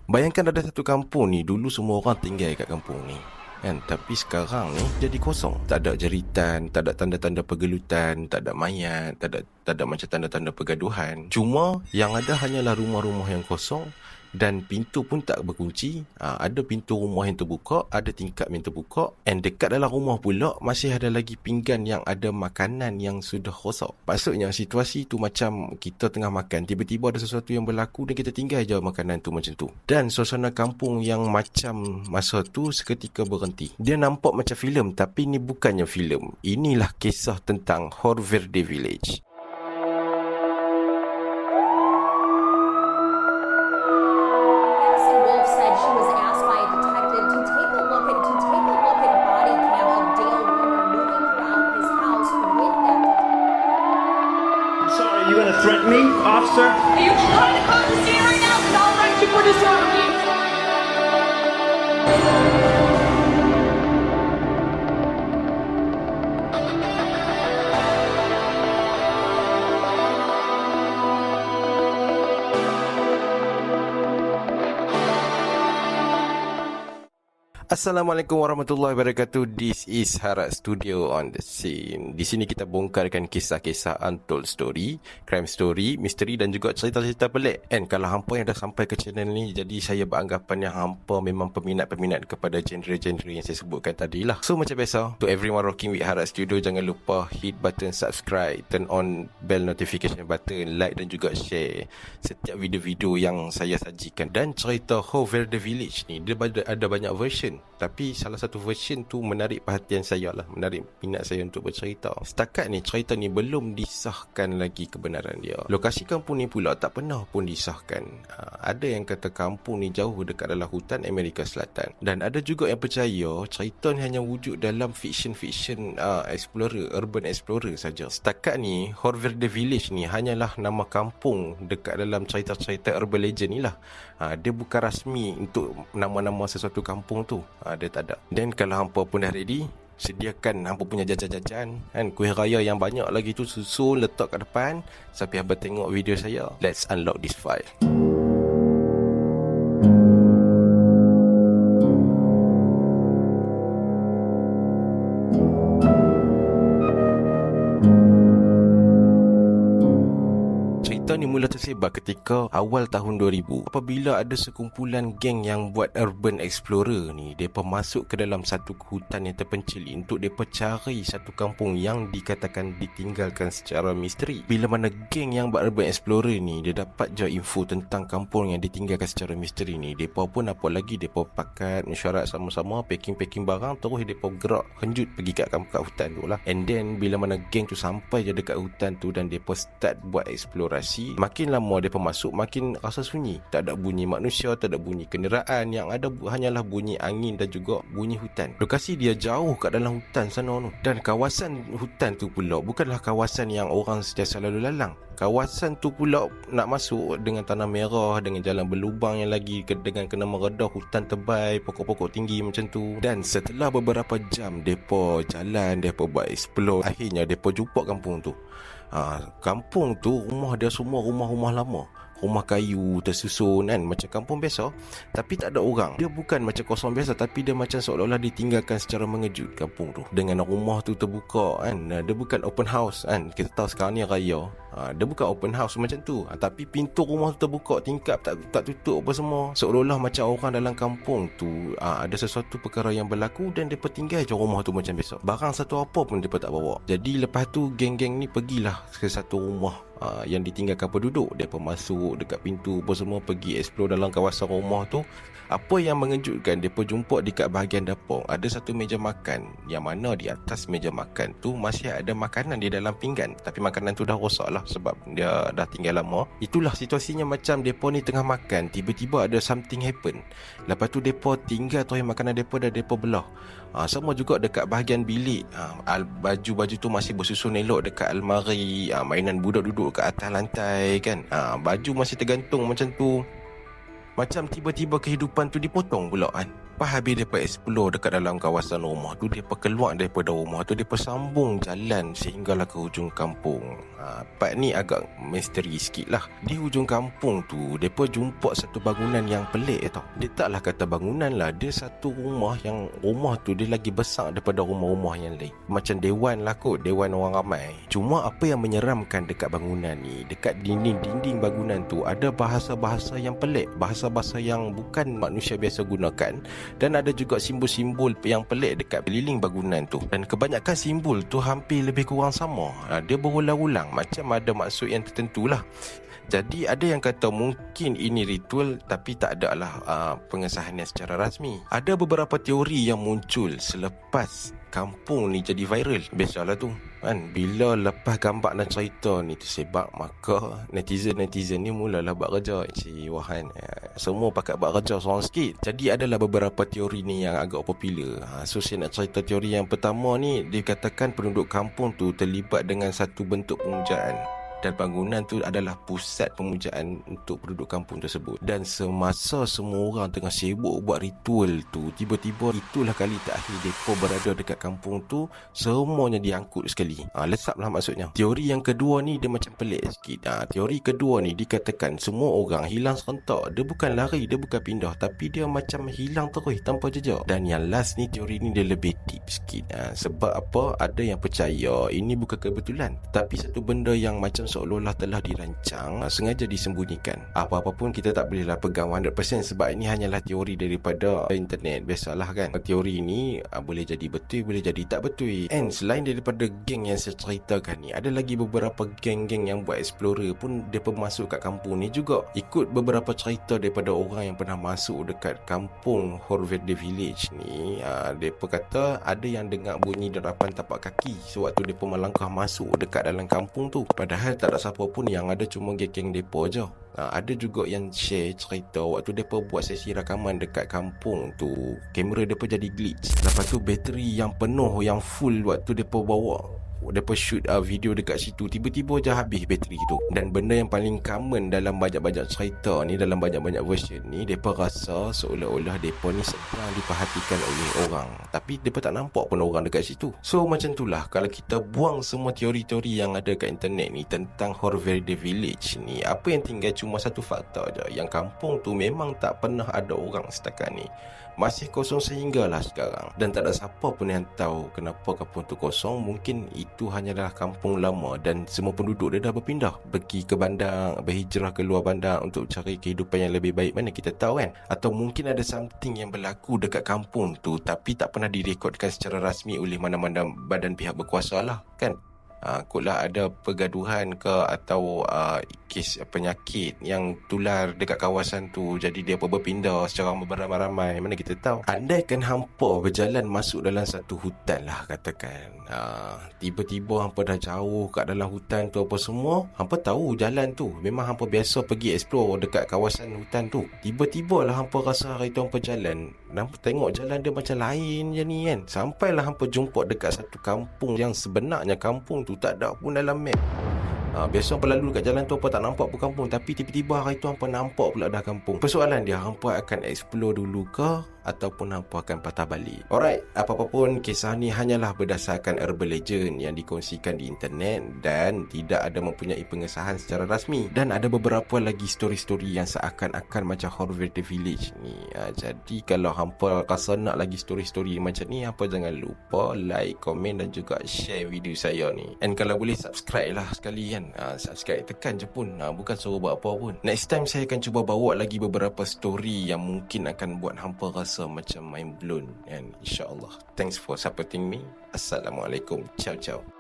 Bayangkan ada satu kampung ni, dulu semua orang tinggal kat kampung ni kan, tapi sekarang ni jadi kosong. Tak ada jeritan, tak ada tanda-tanda pergelutan, tak ada mayat, tak ada macam tanda-tanda pergaduhan. Cuma yang ada hanyalah rumah-rumah yang kosong dan pintu pun tak berkunci. Ada pintu rumah yang terbuka, ada tingkap yang terbuka, and dekat dalam rumah pula masih ada lagi pinggan yang ada makanan yang sudah rosak. Maksudnya situasi tu macam kita tengah makan, tiba-tiba ada sesuatu yang berlaku dan kita tinggal je makanan tu macam tu. Dan suasana kampung yang macam masa tu seketika berhenti. Dia nampak macam filem, tapi ni bukannya filem. Inilah kisah tentang Horverde Village. You gonna threaten me, officer? Are you trying to cause a scene right now? Because I'll arrest you for disorderly. Assalamualaikum warahmatullahi wabarakatuh. This is Harat Studio on the scene. Di sini kita bongkarkan kisah-kisah untold story, crime story, misteri dan juga cerita-cerita pelik. And kalau hampa yang dah sampai ke channel ni, jadi saya beranggapan yang hampa memang peminat-peminat kepada genre-genre yang saya sebutkan tadi lah. So macam biasa, to everyone rocking with Harat Studio, jangan lupa hit button subscribe, turn on bell notification button, like dan juga share setiap video-video yang saya sajikan. Dan cerita Horverde Village ni, dia ada banyak version, tapi salah satu version tu menarik perhatian saya lah, menarik minat saya untuk bercerita. Setakat ni cerita ni belum disahkan lagi kebenaran dia. Lokasi kampung ni pula tak pernah pun disahkan. Ada yang kata kampung ni jauh dekat dalam hutan Amerika Selatan, dan ada juga yang percaya cerita ni hanya wujud dalam fiction explorer, urban explorer saja. Setakat ni Horverde Village ni hanyalah nama kampung dekat dalam cerita-cerita urban legend ni lah. Dia bukan rasmi untuk nama-nama sesuatu kampung tu. Dia tak ada. Dan kalau hampa pun dah ready, sediakan hampa punya jajan-jajan kan, kuih raya yang banyak lagi tu susun letak kat depan sampai hampa tengok video saya. Let's unlock this file. Cerita ni mula tersebar ketika awal tahun 2000 apabila ada sekumpulan geng yang buat urban explorer ni. Mereka masuk ke dalam satu hutan yang terpencil untuk mereka cari satu kampung yang dikatakan ditinggalkan secara misteri. Bila mana geng yang buat urban explorer ni, dia dapat je info tentang kampung yang ditinggalkan secara misteri ni, mereka pun apa lagi, mereka pakat mesyuarat sama-sama, packing barang, terus mereka gerak henjut pergi kat hutan tu lah. And then bila mana geng tu sampai je dekat hutan tu dan mereka start buat eksplorasi, makin lama mereka masuk makin rasa sunyi. Tak ada bunyi manusia, tak ada bunyi kenderaan, yang ada hanyalah bunyi angin dan juga bunyi hutan. Lokasi dia jauh kat dalam hutan sana tu. Dan kawasan hutan tu pula bukanlah kawasan yang orang sentiasa lalu lalang. Kawasan tu pula nak masuk dengan tanah merah, dengan jalan berlubang yang lagi dengan kena meredah, hutan tebal, pokok-pokok tinggi macam tu. Dan setelah beberapa jam mereka jalan, mereka buat explore, akhirnya mereka jumpa kampung tu. Kampung tu rumah dia semua rumah-rumah lama, rumah kayu tersusun kan, macam kampung biasa, tapi tak ada orang. Dia bukan macam kosong biasa, tapi dia macam seolah-olah ditinggalkan secara mengejut kampung tu. Dengan rumah tu terbuka kan, dia bukan open house kan. Kita tahu sekarang ni raya, dia bukan open house macam tu, tapi pintu rumah tu terbuka, tingkap tak tutup apa semua. Seolah-olah macam orang dalam kampung tu ada sesuatu perkara yang berlaku dan mereka tinggal je rumah tu macam biasa. Barang satu apa pun mereka tak bawa. Jadi lepas tu geng-geng ni pergilah ke satu rumah yang ditinggalkan penduduk. Mereka masuk dekat pintu apa semua, pergi explore dalam kawasan rumah tu. Apa yang mengejutkan, mereka jumpa dekat bahagian dapur ada satu meja makan, yang mana di atas meja makan tu masih ada makanan di dalam pinggan, tapi makanan tu dah rosak lah sebab dia dah tinggal lama. Itulah situasinya, macam mereka ni tengah makan, tiba-tiba ada something happen. Lepas tu mereka tinggal terakhir makanan mereka dan mereka belah. Sama juga dekat bahagian bilik, baju-baju tu masih bersusun elok dekat almari, mainan budak duduk kat atas lantai kan, baju masih tergantung macam tu. Macam tiba-tiba kehidupan tu dipotong pula kan. Lepas habis mereka explore dekat dalam kawasan rumah tu, mereka keluar daripada rumah tu, mereka sambung jalan sehinggalah ke hujung kampung. Part ni agak misteri sikit lah. Di hujung kampung tu, mereka jumpa satu bangunan yang pelik tau. Dia taklah kata bangunan lah, dia satu rumah yang rumah tu dia lagi besar daripada rumah-rumah yang lain. Macam dewan lah kot, dewan orang ramai. Cuma apa yang menyeramkan dekat bangunan ni, dekat dinding-dinding bangunan tu ada bahasa-bahasa yang pelik, bahasa-bahasa yang bukan manusia biasa gunakan, dan ada juga simbol-simbol yang pelik dekat keliling bangunan tu. Dan kebanyakan simbol tu hampir lebih kurang sama. Dia berulang-ulang, macam ada maksud yang tertentu lah. Jadi ada yang kata mungkin ini ritual, tapi tak ada lah pengesahannya secara rasmi. Ada beberapa teori yang muncul selepas kampung ni jadi viral. Biasalah tu kan, bila lepas gambar dan cerita ni tersebar, maka netizen ni mulalah buat kerja. Wahan, semua pakat buat kerja seorang sikit. Jadi adalah beberapa teori ni yang agak popular. So saya nak cerita teori yang pertama ni. Dikatakan penduduk kampung tu terlibat dengan satu bentuk pemujaan, dan bangunan tu adalah pusat pemujaan untuk penduduk kampung tersebut. Dan semasa semua orang tengah sibuk buat ritual tu, tiba-tiba itulah kali terakhir mereka berada dekat kampung tu, semuanya diangkut sekali. Lesap lah maksudnya. Teori yang kedua ni dia macam pelik sikit. Teori kedua ni dikatakan semua orang hilang serentak. Dia bukan lari, dia bukan pindah, tapi dia macam hilang terus tanpa jejak. Dan yang last ni, teori ni dia lebih deep sikit. Sebab apa? Ada yang percaya ini bukan kebetulan, tapi satu benda yang macam seolah-olah telah dirancang, sengaja disembunyikan. Apa-apa pun kita tak bolehlah pegang 100% sebab ini hanyalah teori daripada internet. Biasalah kan, teori ini boleh jadi betul, boleh jadi tak betul. And selain daripada geng yang saya ceritakan ni, ada lagi beberapa geng-geng yang buat explorer pun mereka masuk kat kampung ni juga. Ikut beberapa cerita daripada orang yang pernah masuk dekat kampung Horverde Village ni, mereka kata ada yang dengar bunyi derapan tapak kaki sewaktu mereka melangkah masuk dekat dalam kampung tu. Padahal tak ada siapa pun, yang ada cuma geng-geng depa je. Ada juga yang share cerita waktu depa buat sesi rakaman dekat kampung tu, kamera depa jadi glitch. Lepas tu bateri yang penuh, yang full waktu depa bawa, depa shoot video dekat situ, tiba-tiba je habis bateri tu. Dan benda yang paling common dalam banyak-banyak cerita ni, dalam banyak-banyak version ni, depa rasa seolah-olah depa ni sedang diperhatikan oleh orang, tapi depa tak nampak pun orang dekat situ. So macam itulah, kalau kita buang semua teori-teori yang ada kat internet ni tentang Horverde Village ni, apa yang tinggal cuma satu fakta je, yang kampung tu memang tak pernah ada orang setakat ni. Masih kosong sehinggalah sekarang. Dan tak ada siapa pun yang tahu kenapa kampung tu kosong. Mungkin itu hanyalah kampung lama dan semua penduduk dia dah berpindah, pergi ke bandar, berhijrah ke luar bandar untuk cari kehidupan yang lebih baik. Mana kita tahu kan. Atau mungkin ada something yang berlaku dekat kampung tu, tapi tak pernah direkodkan secara rasmi oleh mana-mana badan pihak berkuasa lah kan. Kotlah ada pergaduhan ke, atau kes penyakit yang tular dekat kawasan tu, jadi dia berpindah secara beramai-ramai. Mana kita tahu. Andaikan hampa berjalan masuk dalam satu hutan lah katakan, tiba-tiba hampa dah jauh kat dalam hutan tu apa semua, hampa tahu jalan tu, memang hampa biasa pergi explore dekat kawasan hutan tu. Tiba-tiba lah hampa rasa hari tu hampa jalan, hampa tengok jalan dia macam lain je ni kan. Sampailah hampa jumpa dekat satu kampung yang sebenarnya kampung tu tak ada pun dalam map. Biasa hampa lalu dekat jalan tu, hampa tak nampak pun kampung, tapi tiba-tiba hari tu hampa nampak pula dah kampung. Persoalan dia, hampa akan explore dulu ke, ataupun hampa akan patah balik? Alright, apa-apa pun, kisah ni hanyalah berdasarkan urban legend yang dikongsikan di internet dan tidak ada mempunyai pengesahan secara rasmi. Dan ada beberapa lagi story-story yang seakan-akan macam Horverde Village ni. Jadi kalau hampa rasa nak lagi story-story macam ni, hampa jangan lupa like, komen dan juga share video saya ni. And kalau boleh subscribe lah sekali kan. Subscribe, tekan je pun, bukan suruh buat apa pun. Next time saya akan cuba bawa lagi beberapa story yang mungkin akan buat hampa rasa macam mind blown, and insyaAllah. Thanks for supporting me. Assalamualaikum. Ciao ciao.